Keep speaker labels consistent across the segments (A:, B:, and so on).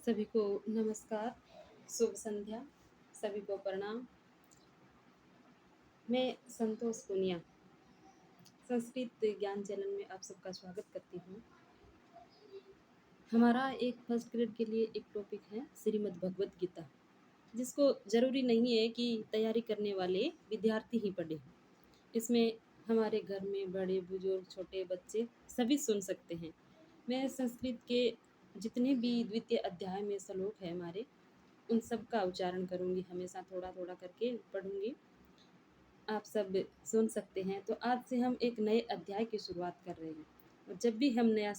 A: सभी को नमस्कार, शुभ संध्या, सभी को प्रणाम। मैं संतोष पुनिया संस्कृत ज्ञान चैनल में आप सबका स्वागत करती हूँ। हमारा एक फर्स्ट ग्रेड के लिए एक टॉपिक है श्रीमद् भगवत गीता, जिसको ज़रूरी नहीं है कि तैयारी करने वाले विद्यार्थी ही पढ़ें। इसमें हमारे घर में बड़े बुजुर्ग छोटे बच्चे सभी सुन सकते हैं। मैं संस्कृत के जितने भी द्वितीय अध्याय में श्लोक है हमारे, उन सब का उच्चारण करूँगी, हमेशा थोड़ा थोड़ा करके पढ़ूँगी। आप सब सुन सकते हैं। तो आज से हम एक नए अध्याय की शुरुआत कर रहे हैं, और जब भी हम नया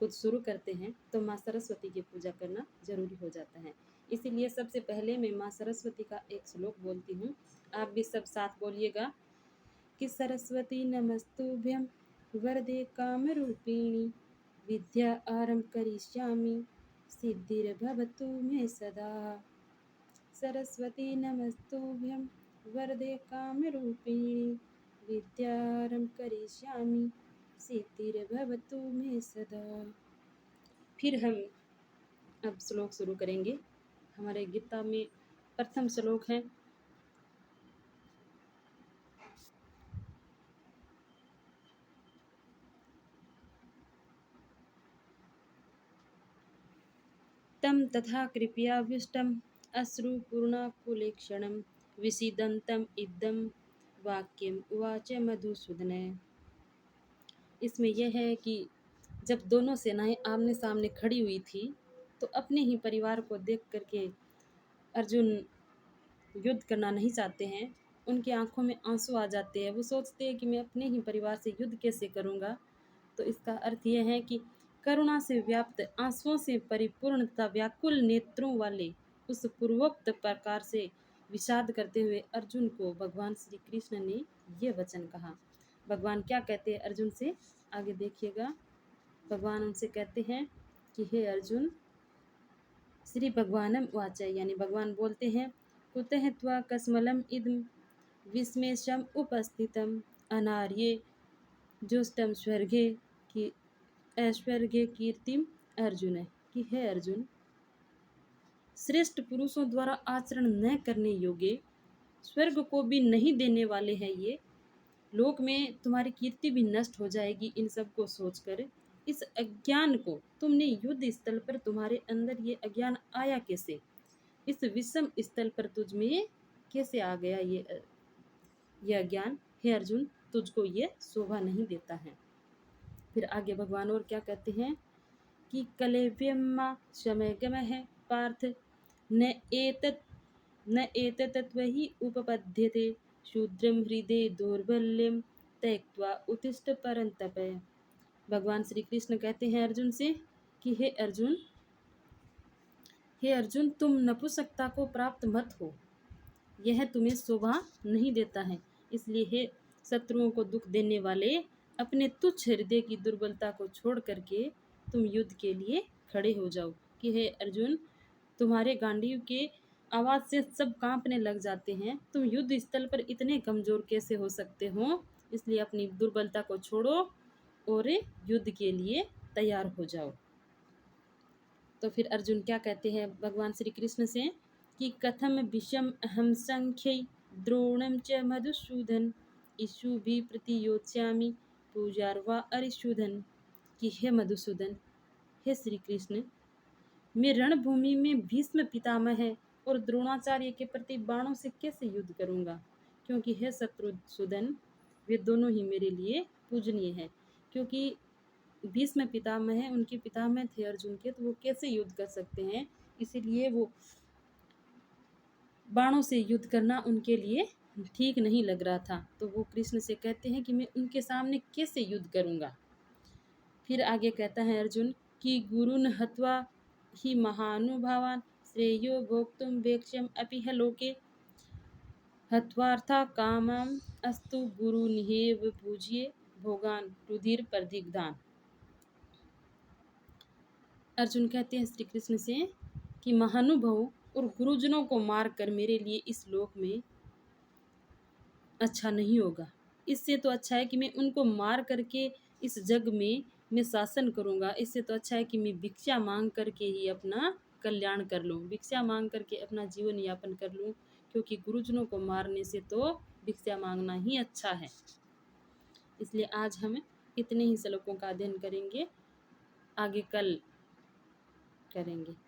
A: कुछ शुरू करते हैं तो माँ सरस्वती की पूजा करना जरूरी हो जाता है। इसीलिए सबसे पहले मैं माँ सरस्वती का एक श्लोक बोलती हूँ, आप भी सब साथ बोलिएगा कि सरस्वती नमस्तुभ्यं वरदे कामरूपिणी विद्या आरंभ करिष्यामि सिद्धिर्भवतु मे सदा। सरस्वती नमस्तुभ्यं वरदे कामरूपिणी विद्यारंभ करिष्यामि सिद्धिर्भवतु मे सदा। फिर हम अब श्लोक शुरू करेंगे। हमारे गीता में प्रथम श्लोक है, तम तथा कृपयाविष्टम् अश्रुपूर्णाकुलेक्षणं विसीदन्तम् इदं वाक्यम् उवाच मधुसूदन। इसमें यह है कि जब दोनों सेनाएं आमने सामने खड़ी हुई थी, तो अपने ही परिवार को देख करके अर्जुन युद्ध करना नहीं चाहते हैं। उनकी आंखों में आंसू आ जाते हैं। वो सोचते हैं कि मैं अपने ही परिवार से युद्ध कैसे करूँगा। तो इसका अर्थ यह है कि करुणा से व्याप्त आंसुओं से परिपूर्ण तथा व्याकुल नेत्रों वाले उस पूर्वोक्त प्रकार से विषाद करते हुए अर्जुन को भगवान श्री कृष्ण ने यह वचन कहा। भगवान क्या कहते हैं अर्जुन से, आगे देखिएगा। भगवान उनसे कहते हैं कि हे अर्जुन, श्री भगवानम वाच, यानी भगवान बोलते हैं, कुतः त्वा कस्मलम इदम विस्मेशम उपस्थितम अनार्ये जोष्टम स्वर्गे की ऐश्वर्य कीर्तिम अर्जुन, कि है अर्जुन, श्रेष्ठ पुरुषों द्वारा आचरण न करने योग्य, स्वर्ग को भी नहीं देने वाले हैं ये लोक में, तुम्हारी कीर्ति भी नष्ट हो जाएगी। इन सब को सोचकर इस अज्ञान को तुमने युद्ध स्थल पर, तुम्हारे अंदर ये अज्ञान आया कैसे, इस विषम स्थल पर तुझ में कैसे आ गया ये अज्ञान। हे अर्जुन, तुझको ये शोभा नहीं देता है। फिर आगे भगवान और क्या कहते हैं कि कलेव्यम्मा शमयगमः पार्थ न एतत्त्वहि उपपद्यते शूद्रम हृदय दौर्बल्यम त्यक्त्वा उत्तिष्ठ परंतप। भगवान श्री कृष्ण कहते हैं अर्जुन से कि हे अर्जुन, तुम नपुंसकता को प्राप्त मत हो, यह तुम्हें शोभा नहीं देता है। इसलिए हे शत्रुओं को दुख देने वाले, अपने तुच्छ हृदय की दुर्बलता को छोड़ करके तुम युद्ध के लिए खड़े हो जाओ। कि हे अर्जुन, तुम्हारे गांडीव के आवाज़ से सब कांपने लग जाते हैं, तुम युद्ध स्थल पर इतने कमज़ोर कैसे हो सकते हो। इसलिए अपनी दुर्बलता को छोड़ो और युद्ध के लिए तैयार हो जाओ। तो फिर अर्जुन क्या कहते हैं भगवान श्री कृष्ण से कि कथम विषम अहम संख्य द्रोणम च मधुसूदन ईशु भी प्रतियोत्स्यामि पूजार्वा अरिशूदन। कि हे मधुसूदन, हे श्री कृष्ण, मैं रणभूमि में भीष्म पितामह है और द्रोणाचार्य के प्रति बाणों से कैसे युद्ध करूंगा, क्योंकि हे शत्रुसूदन, वे दोनों ही मेरे लिए पूजनीय है। क्योंकि भीष्म पितामह है, उनके पितामह थे अर्जुन के, तो वो कैसे युद्ध कर सकते हैं। इसीलिए वो बाणों से युद्ध करना उनके लिए ठीक नहीं लग रहा था। तो वो कृष्ण से कहते हैं कि मैं उनके सामने कैसे युद्ध करूंगा। फिर आगे कहता है अर्जुन कि गुरुन हत्वा ही महानुभावान श्रेयो भोक्तुम वेक्ष्यम अपि ह लोके हत्वार्था कामम अस्तु गुरु निहेव पूज्ये भोगान रुधिर प्रदिग्धान। अर्जुन कहते हैं श्री कृष्ण से कि महानुभव और गुरुजनों को मार कर मेरे लिए इस लोक में अच्छा नहीं होगा। इससे तो अच्छा है कि मैं उनको मार करके इस जग में मैं शासन करूँगा, इससे तो अच्छा है कि मैं भिक्षा माँग करके ही अपना कल्याण कर लूँ, भिक्षा माँग करके अपना जीवन यापन कर लूँ, क्योंकि गुरुजनों को मारने से तो भिक्षा माँगना ही अच्छा है। इसलिए आज हम इतने ही श्लोकों का अध्ययन करेंगे, आगे कल करेंगे।